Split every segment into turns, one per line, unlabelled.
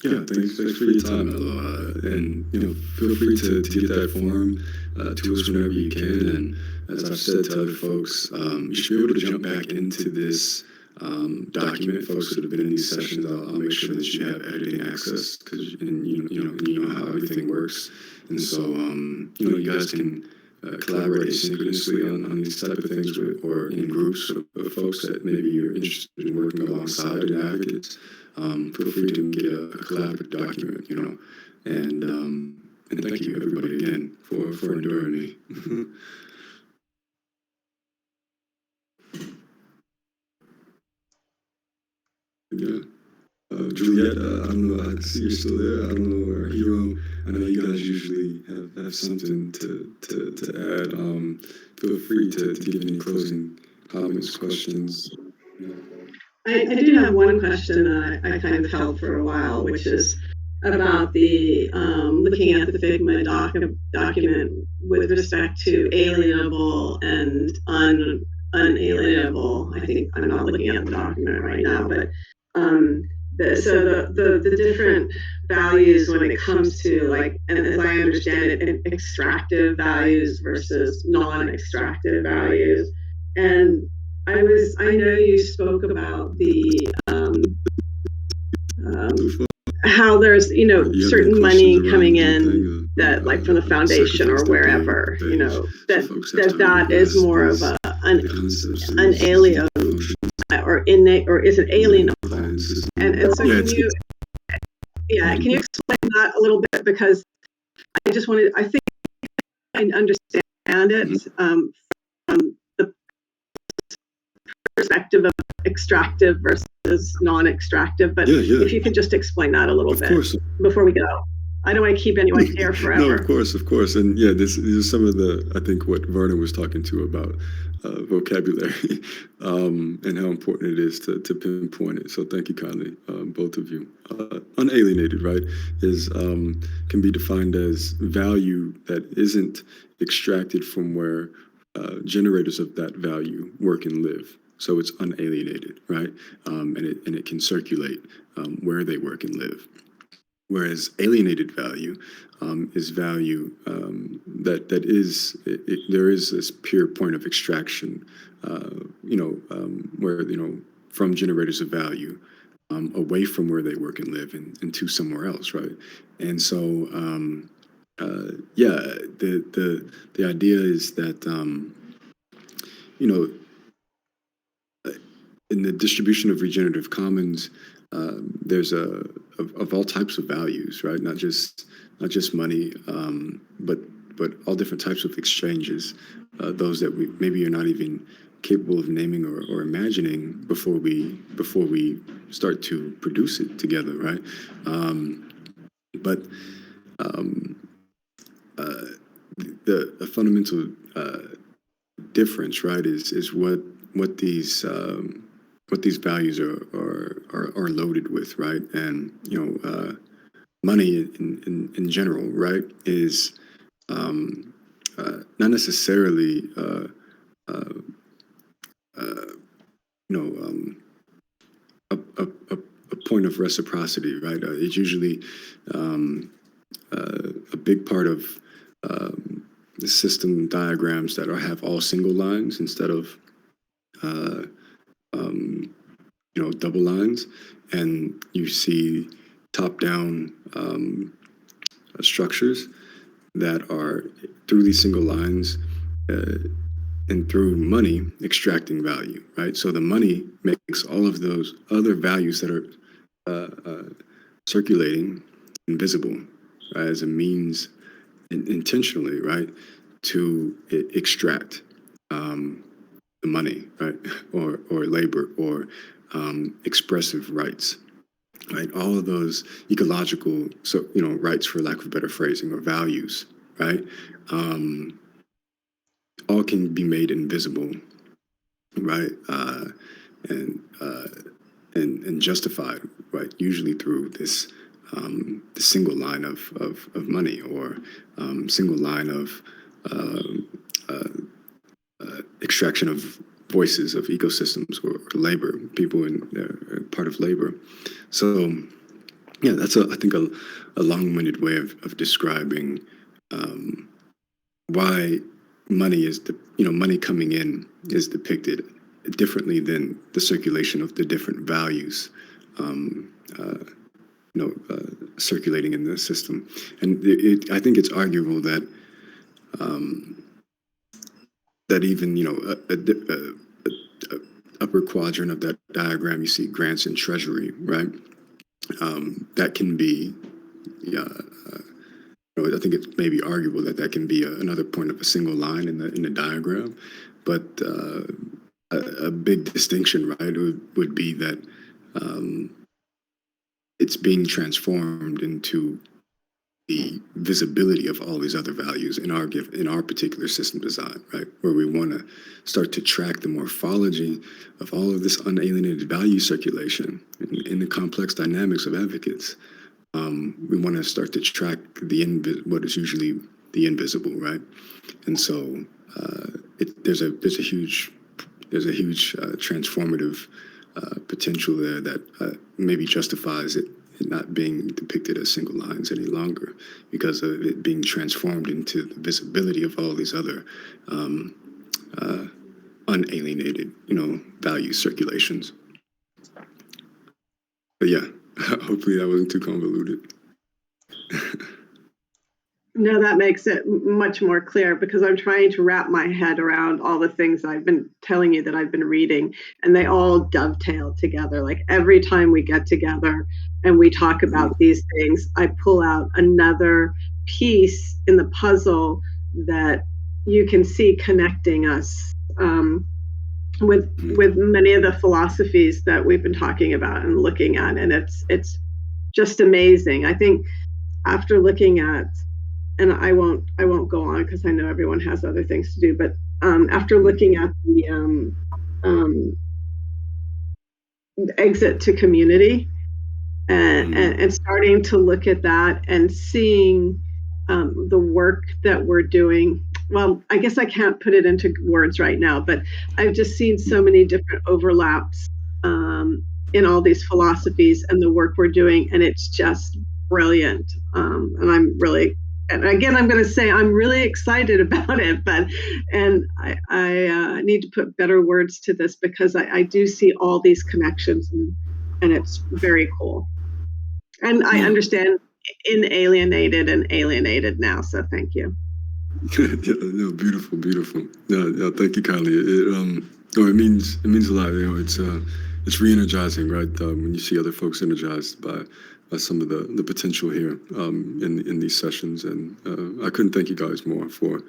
Yeah, thanks for your time, Ella. And feel free to get that form to us whenever you can. And as I've said to other folks, you should be able to jump back into this document. Folks that have been in these sessions, I'll make sure that you have editing access because and you know how everything works. And so you guys can collaborate asynchronously on these type of things or in groups of folks that maybe you're interested in working alongside and advocates. Feel free to get a collaborative document, and thank you everybody again for enduring me. Yeah. Juliet, I don't know, I see you're still there. I don't know, or Hero, I know you guys usually have something to add. Feel free to give any closing comments, questions.
I do have one question that I kind of held for a while, which is about the looking at the Figma document with respect to alienable and unalienable. I think I'm not looking at the document right now, but the different values when it comes to, like, and as I understand it, extractive values versus non-extractive values. And I know you spoke about the how there's certain money coming in that, like, from the foundation or wherever, that is more of an alien or innate, or is it alienable? And so can you explain that a little bit, because I think I understand it from the perspective of extractive versus non-extractive, but if you could just explain that a little bit before we go. I don't want to keep anyone here forever.
No, of course. And yeah, this is some of I think what Vernon was talking to about vocabulary and how important it is to pinpoint it. So thank you kindly, both of you. Unalienated, right, can be defined as value that isn't extracted from where generators of that value work and live. So it's unalienated, right? And it can circulate where they work and live. Whereas alienated value is value that is there is this pure point of extraction, where from generators of value away from where they work and live and to somewhere else, right? And so the idea is that in the distribution of regenerative commons, there's of all types of values, right? Not just money, but all different types of exchanges. Those that maybe you're not even capable of naming or imagining before we start to produce it together, right? But the fundamental difference, right, is what these values are loaded with, right? And money in general, right, is not necessarily a point of reciprocity, right? It's usually a big part of the system diagrams that have all single lines instead of double lines, and you see top-down structures that are through these single lines and through money extracting value, right? So the money makes all of those other values that are circulating invisible, right, as a means intentionally, right, to extract the money, right, or labor or expressive rights, right? All of those ecological, rights, for lack of better phrasing, or values, right? All can be made invisible, right? And justified, right? Usually through this the single line of money, or single line of extraction of voices of ecosystems or labor, people in part of labor. So Yeah, that's I think a long-winded way of describing why money is money coming in is depicted differently than the circulation of the different values um, circulating in the system. And I think it's arguable that that even upper quadrant of that diagram, you see grants and treasury, right? That can be, I think it may be arguable that that can be another point of a single line in the diagram, but a big distinction, right, would be that it's being transformed into the visibility of all these other values in our particular system design, right? Where we want to start to track the morphology of all of this unalienated value circulation in the complex dynamics of advocates. We want to start to track what is usually the invisible, right? And so there's a huge transformative potential there that maybe justifies it not being depicted as single lines any longer, because of it being transformed into the visibility of all these other unalienated, value circulations. But yeah, hopefully that wasn't too convoluted.
No, that makes it much more clear, because I'm trying to wrap my head around all the things I've been telling you that I've been reading, and they all dovetail together. Like every time we get together and we talk about these things, I pull out another piece in the puzzle that you can see connecting us with many of the philosophies that we've been talking about and looking at. And it's just amazing. I think after looking at, and I won't go on because I know everyone has other things to do, but after looking at the exit to community and starting to look at that and seeing the work that we're doing, well, I guess I can't put it into words right now, but I've just seen so many different overlaps in all these philosophies and the work we're doing, and it's just brilliant. And I'm really, and again, I'm going to say I'm really excited about it, and I need to put better words to this, because I do see all these connections, and it's very cool. And I understand inalienated and alienated now, so thank you.
No, beautiful. No, thank you kindly. It means a lot. It's re-energizing, right? When you see other folks energized by some of the potential here in these sessions, and I couldn't thank you guys more for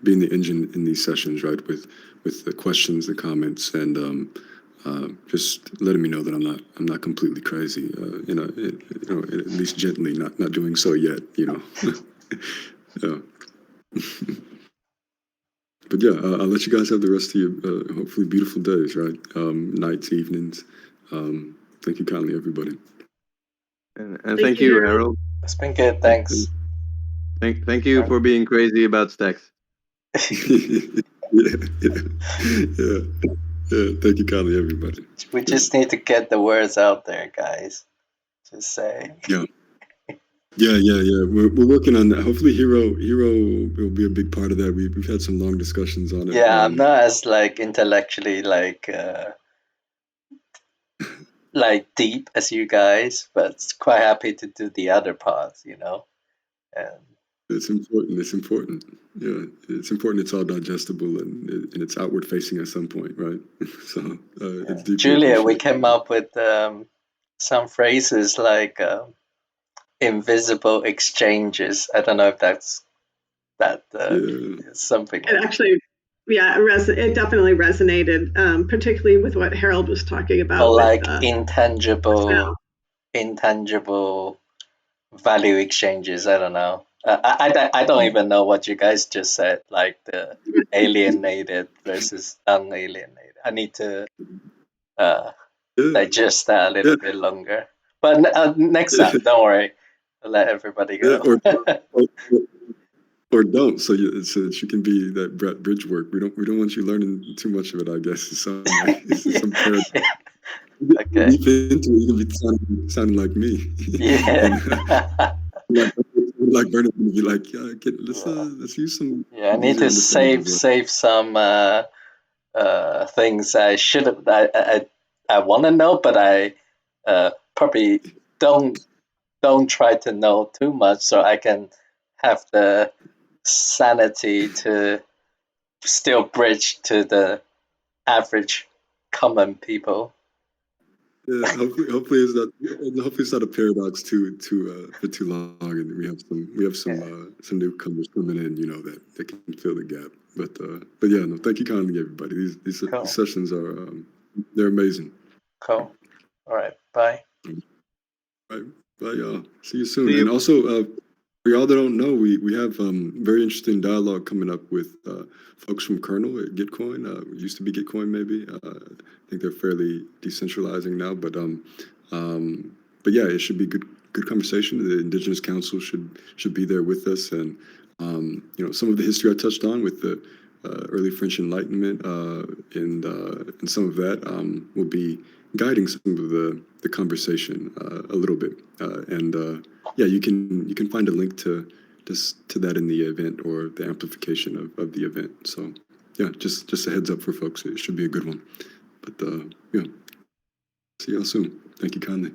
being the engine in these sessions, right? With the questions, the comments, and just letting me know that I'm not completely crazy. At least gently, not doing so yet. Yeah. But yeah, I'll let you guys have the rest of your hopefully beautiful days, right? Nights, evenings. Thank you kindly, everybody.
And thank you, Harold.
It's been good. Thanks.
Thank you for being crazy about stacks.
Yeah. Thank you kindly, everybody.
We just need to get the words out there, guys. Just say.
Yeah. We're working on that. Hopefully, Hero will be a big part of that. We've had some long discussions on it.
Yeah, I'm not as intellectually deep as you guys, but quite happy to do the other parts, And
it's important. Yeah, it's important. It's all digestible and it's outward facing at some point, right? So it's deeply
Julia, we came up with some phrases like invisible exchanges. I don't know if that's something.
It actually, it definitely resonated, particularly with what Harold was talking about.
Or like intangible value exchanges. I don't know. I don't even know what you guys just said, like the alienated versus unalienated. I need to digest that a little bit longer. But next time, don't worry. I'll let everybody go.
Or don't, so that you can be that bridge work. We don't want you learning too much of it, I guess.
Okay.
Deep into it, you're gonna be sounding like me.
Yeah.
like Bernard would be like, yeah, let's use some
Yeah, I need
easier
to
understandable words.
save some things I should have. I want to know, but I probably don't try to know too much, so I can have the sanity to still bridge to the average common people.
Yeah, hopefully it's not a paradox for too long, and we have some newcomers coming in, that can fill the gap. But yeah, no, thank you kindly, everybody. These
Cool.
sessions are they're amazing.
Cool. All right. Bye.
Right. Bye, y'all. See you soon.
See you.
And also, for y'all that don't know, we have very interesting dialogue coming up with folks from Kernel at Gitcoin. Used to be Gitcoin, maybe. I think they're fairly decentralizing now, but yeah, it should be good conversation. The Indigenous Council should be there with us, and some of the history I touched on with the early French Enlightenment and some of that will be guiding some of the conversation a little bit. Yeah, you can find a link to that in the event or the amplification of the event. So yeah, just a heads up for folks. It should be a good one. But yeah, see y'all soon. Thank you kindly.